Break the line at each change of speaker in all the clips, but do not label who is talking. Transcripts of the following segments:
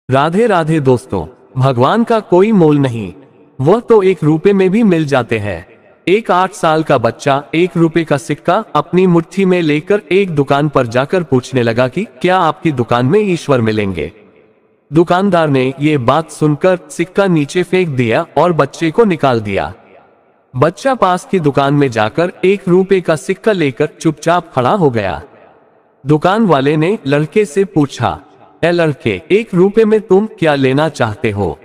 राधे राधे दोस्तों, भगवान का कोई मोल नहीं, वह तो 1 रुपए में भी मिल जाते हैं। एक 8 साल का बच्चा 1 रुपए का सिक्का अपनी मुट्ठी में लेकर एक दुकान पर जाकर पूछने लगा कि क्या आपकी दुकान में ईश्वर मिलेंगे। दुकानदार ने ये बात सुनकर सिक्का नीचे फेंक दिया और बच्चे को निकाल दिया। बच्चा पास की दुकान में जाकर 1 रुपए का सिक्का लेकर चुपचाप खड़ा हो गया। दुकान वाले ने लड़के से पूछा, ए लड़के, 1 रुपए में तुम क्या लेना चाहते हो?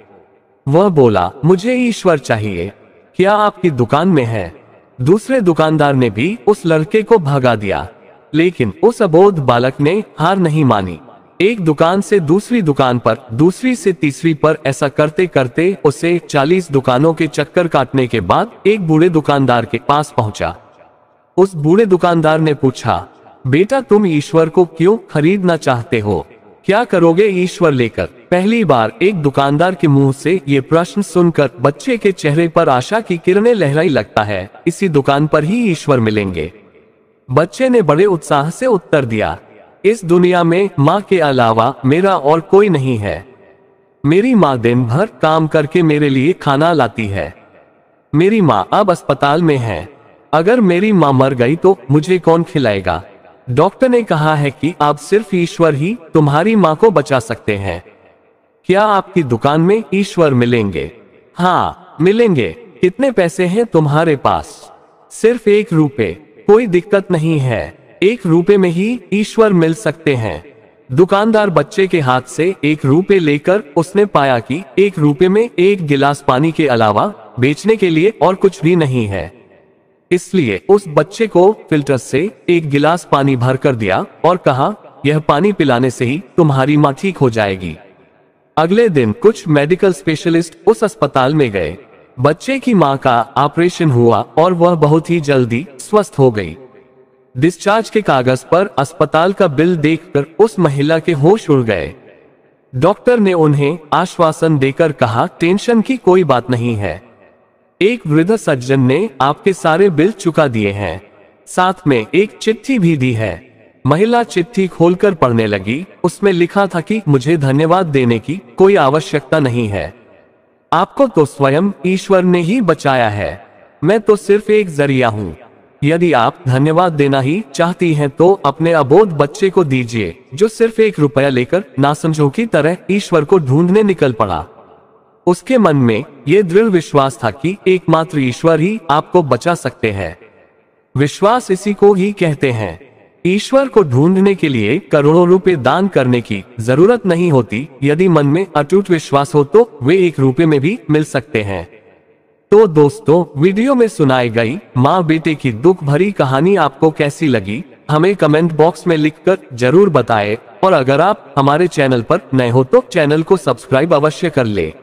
वह बोला, मुझे ईश्वर चाहिए, क्या आपकी दुकान में है? दूसरे दुकानदार ने भी उस लड़के को भगा दिया, लेकिन उस अबोध बालक ने हार नहीं मानी। एक दुकान से दूसरी दुकान पर, दूसरी से तीसरी पर ऐसा करते करते उसे 40 दुकानों के चक्कर काटने के बाद एक बूढ़े दुकानदार के पास पहुंचा। उस बूढ़े दुकानदार ने पूछा, बेटा तुम ईश्वर को क्यों खरीदना चाहते हो? क्या करोगे ईश्वर लेकर? पहली बार एक दुकानदार के मुंह से ये प्रश्न सुनकर बच्चे के चेहरे पर आशा की किरणें लहराई। लगता है इसी दुकान पर ही ईश्वर मिलेंगे। बच्चे ने बड़े उत्साह से उत्तर दिया, इस दुनिया में माँ के अलावा मेरा और कोई नहीं है। मेरी माँ दिन भर काम करके मेरे लिए खाना लाती है। मेरी माँ अब अस्पताल में है। अगर मेरी माँ मर गई तो मुझे कौन खिलाएगा? डॉक्टर ने कहा है कि अब सिर्फ ईश्वर ही तुम्हारी माँ को बचा सकते हैं। क्या आपकी दुकान में ईश्वर मिलेंगे? हाँ, मिलेंगे। कितने पैसे हैं तुम्हारे पास? सिर्फ 1 रुपए। कोई दिक्कत नहीं है, 1 रुपए में ही ईश्वर मिल सकते हैं। दुकानदार बच्चे के हाथ से 1 रुपए लेकर उसने पाया कि 1 रुपए में 1 गिलास पानी के अलावा बेचने के लिए और कुछ भी नहीं है। इसलिए उस बच्चे को फिल्टर से 1 गिलास पानी भर कर दिया और कहा, यह पानी पिलाने से ही तुम्हारी माँ ठीक हो जाएगी। अगले दिन कुछ मेडिकल स्पेशलिस्ट उस अस्पताल में गए। बच्चे की माँ का ऑपरेशन हुआ और वह बहुत ही जल्दी स्वस्थ हो गई। डिस्चार्ज के कागज पर अस्पताल का बिल देखकर उस महिला के होश उड़ गए। डॉक्टर ने उन्हें आश्वासन देकर कहा, टेंशन की कोई बात नहीं है। एक वृद्ध सज्जन ने आपके सारे बिल चुका दिए हैं, साथ में एक चिट्ठी भी दी है। महिला चिट्ठी खोलकर पढ़ने लगी। उसमें लिखा था कि मुझे धन्यवाद देने की कोई आवश्यकता नहीं है, आपको तो स्वयं ईश्वर ने ही बचाया है। मैं तो सिर्फ एक जरिया हूँ। यदि आप धन्यवाद देना ही चाहती हैं तो अपने अबोध बच्चे को दीजिए, जो सिर्फ 1 रुपया लेकर नासमझों की तरह ईश्वर को ढूंढने निकल पड़ा। उसके मन में ये दृढ़ विश्वास था कि एकमात्र ईश्वर ही आपको बचा सकते हैं। विश्वास इसी को ही कहते हैं। ईश्वर को ढूंढने के लिए करोड़ों रुपए दान करने की जरूरत नहीं होती। यदि मन में अटूट विश्वास हो तो वे 1 रुपए में भी मिल सकते हैं। तो दोस्तों, वीडियो में सुनाई गई माँ बेटे की दुख भरी कहानी आपको कैसी लगी, हमें कमेंट बॉक्स में लिखकर जरूर बताएं। और अगर आप हमारे चैनल पर नए हो तो चैनल को सब्सक्राइब अवश्य कर ले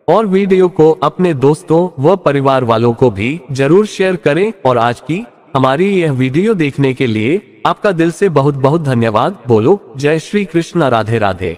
और वीडियो को अपने दोस्तों व परिवार वालों को भी जरूर शेयर करें। और आज की हमारी यह वीडियो देखने के लिए आपका दिल से बहुत बहुत धन्यवाद। बोलो जय श्री कृष्ण, राधे राधे।